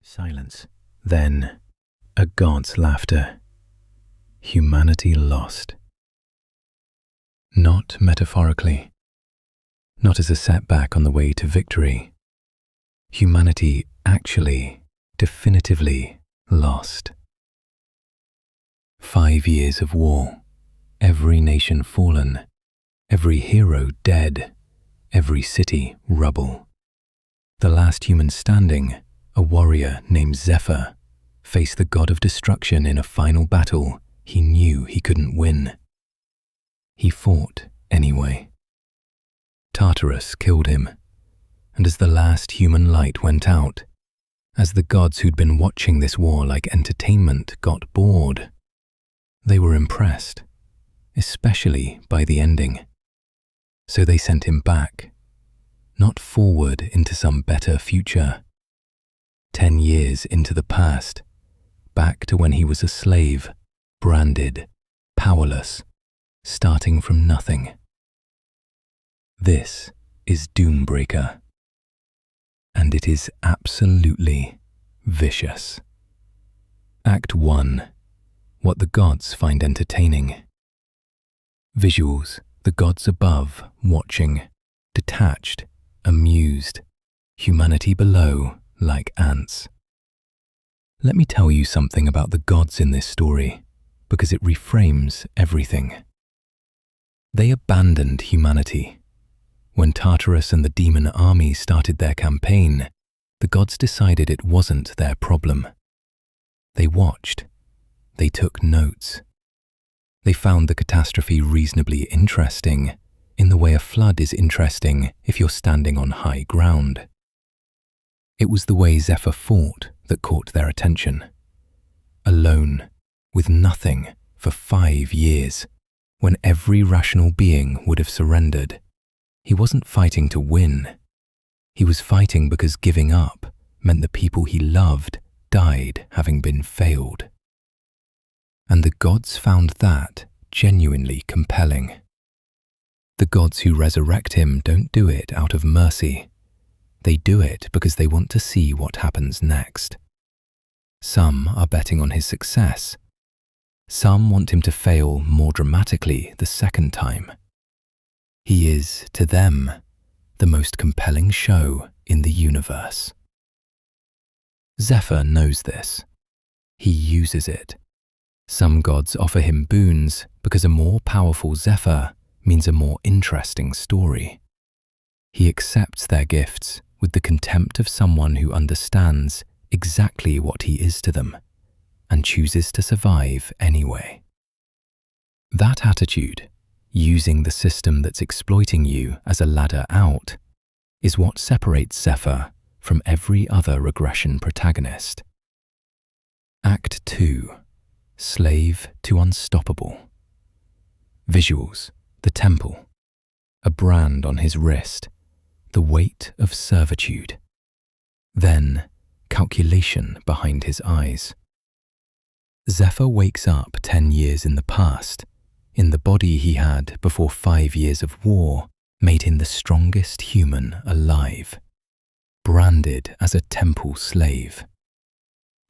Silence. Then, a god's laughter. Humanity lost. Not metaphorically. Not as a setback on the way to victory. Humanity actually, definitively lost. 5 years of war. Every nation fallen. Every hero dead. Every city rubble. The last human standing, a warrior named Zephyr, faced the god of destruction in a final battle he knew he couldn't win. He fought anyway. Tartarus killed him, and as the last human light went out, as the gods who'd been watching this war like entertainment got bored, they were impressed, especially by the ending. So they sent him back, not forward into some better future. 10 years into the past, back to when he was a slave, branded, powerless, starting from nothing. This is Doombreaker, and it is absolutely vicious. Act 1. What the gods find entertaining. Visuals, the gods above, watching, detached, amused, humanity below, like ants. Let me tell you something about the gods in this story, because it reframes everything. They abandoned humanity. When Tartarus and the demon army started their campaign, the gods decided it wasn't their problem. They watched. They took notes. They found the catastrophe reasonably interesting, in the way a flood is interesting if you're standing on high ground. It was the way Zephyr fought that caught their attention. Alone, with nothing, for 5 years, when every rational being would have surrendered, he wasn't fighting to win. He was fighting because giving up meant the people he loved died having been failed. And the gods found that genuinely compelling. The gods who resurrect him don't do it out of mercy. They do it because they want to see what happens next. Some are betting on his success. Some want him to fail more dramatically the second time. He is, to them, the most compelling show in the universe. Zephyr knows this. He uses it. Some gods offer him boons because a more powerful Zephyr means a more interesting story. He accepts their gifts with the contempt of someone who understands exactly what he is to them and chooses to survive anyway. That attitude, using the system that's exploiting you as a ladder out, is what separates Zephyr from every other regression protagonist. Act 2. Slave to Unstoppable. Visuals, the temple, a brand on his wrist, the weight of servitude. Then, calculation behind his eyes. Zephyr wakes up 10 years in the past, in the body he had before 5 years of war made him the strongest human alive, branded as a temple slave.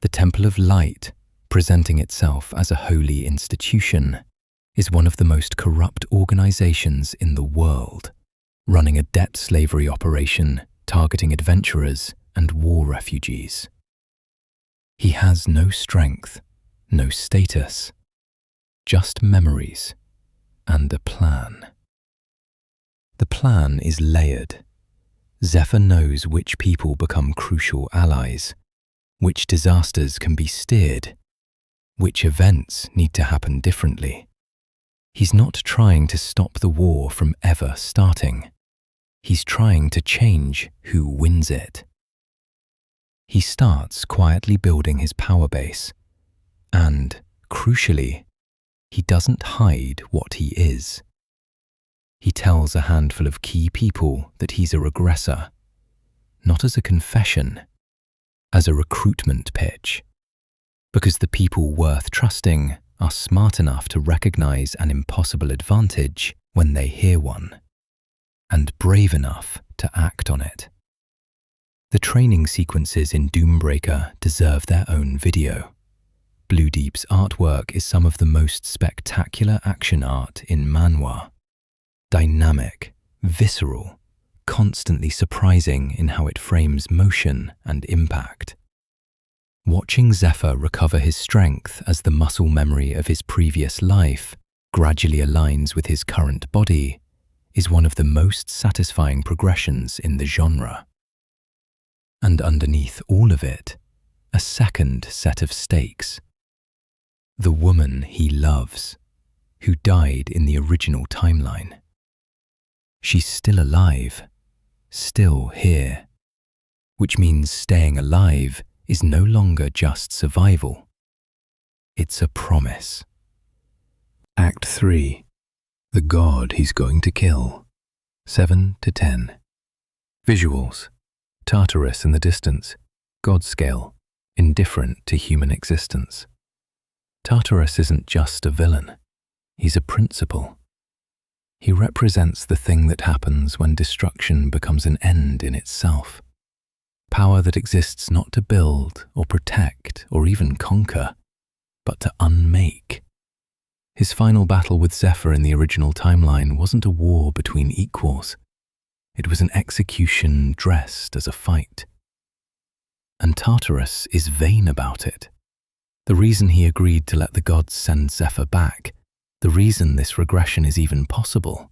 The Temple of Light, presenting itself as a holy institution, is one of the most corrupt organizations in the world, running a debt slavery operation targeting adventurers and war refugees. He has no strength, no status, just memories and a plan. The plan is layered. Zephyr knows which people become crucial allies, which disasters can be steered, which events need to happen differently. He's not trying to stop the war from ever starting. He's trying to change who wins it. He starts quietly building his power base, and, crucially, he doesn't hide what he is. He tells a handful of key people that he's a regressor, not as a confession, as a recruitment pitch, because the people worth trusting are smart enough to recognize an impossible advantage when they hear one, and brave enough to act on it. The training sequences in Doombreaker deserve their own video. Blue Deep's artwork is some of the most spectacular action art in Manhwa. Dynamic, visceral, constantly surprising in how it frames motion and impact. Watching Zephyr recover his strength as the muscle memory of his previous life gradually aligns with his current body is one of the most satisfying progressions in the genre. And underneath all of it, a second set of stakes. The woman he loves, who died in the original timeline. She's still alive, still here, which means staying alive is no longer just survival. It's a promise. Act 3. The god he's going to kill. 7 to 10. Visuals. Tartarus in the distance. God scale. Indifferent to human existence. Tartarus isn't just a villain. He's a principle. He represents the thing that happens when destruction becomes an end in itself. Power that exists not to build or protect or even conquer, but to unmake. His final battle with Zephyr in the original timeline wasn't a war between equals. It was an execution dressed as a fight. And Tartarus is vain about it. The reason he agreed to let the gods send Zephyr back, the reason this regression is even possible,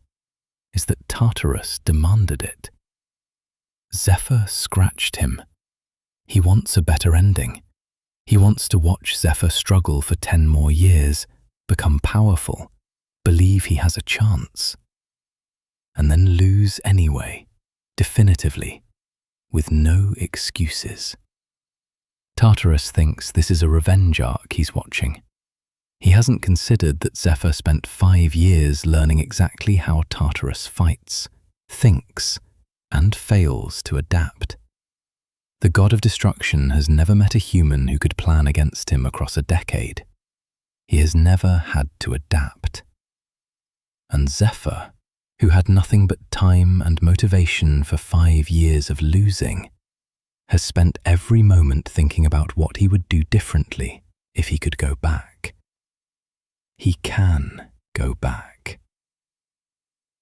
is that Tartarus demanded it. Zephyr scratched him. He wants a better ending. He wants to watch Zephyr struggle for 10 more years, become powerful, believe he has a chance, and then lose anyway, definitively, with no excuses. Tartarus thinks this is a revenge arc he's watching. He hasn't considered that Zephyr spent 5 years learning exactly how Tartarus fights, thinks, and fails to adapt. The god of destruction has never met a human who could plan against him across a decade. He has never had to adapt. And Zephyr, who had nothing but time and motivation for 5 years of losing, has spent every moment thinking about what he would do differently if he could go back. He can go back.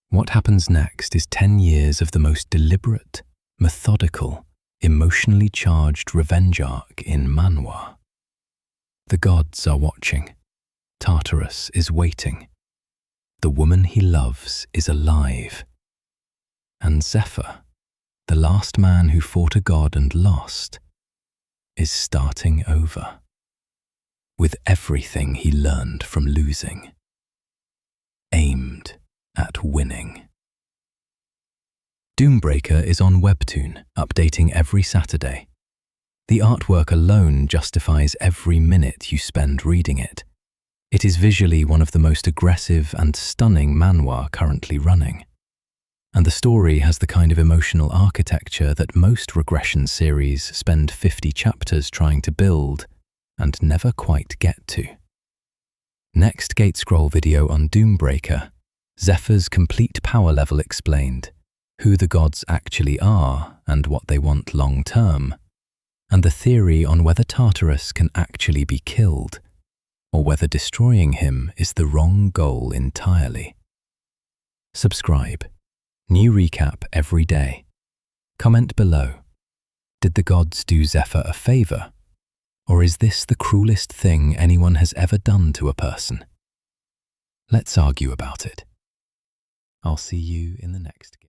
What happens next is 10 years of the most deliberate, methodical, emotionally charged revenge arc in Manhwa. The gods are watching. Tartarus is waiting. The woman he loves is alive. And Zephyr, the last man who fought a god and lost, is starting over, with everything he learned from losing, aimed at winning. Doombreaker is on Webtoon, updating every Saturday. The artwork alone justifies every minute you spend reading it. It is visually one of the most aggressive and stunning manhwa currently running. And the story has the kind of emotional architecture that most regression series spend 50 chapters trying to build and never quite get to. Next Gate Scroll video on Doombreaker, Zephyr's complete power level explained, who the gods actually are and what they want long term, and the theory on whether Tartarus can actually be killed, or whether destroying him is the wrong goal entirely. Subscribe. New recap every day. Comment below. Did the gods do Zephyr a favor? Or is this the cruelest thing anyone has ever done to a person? Let's argue about it. I'll see you in the next game.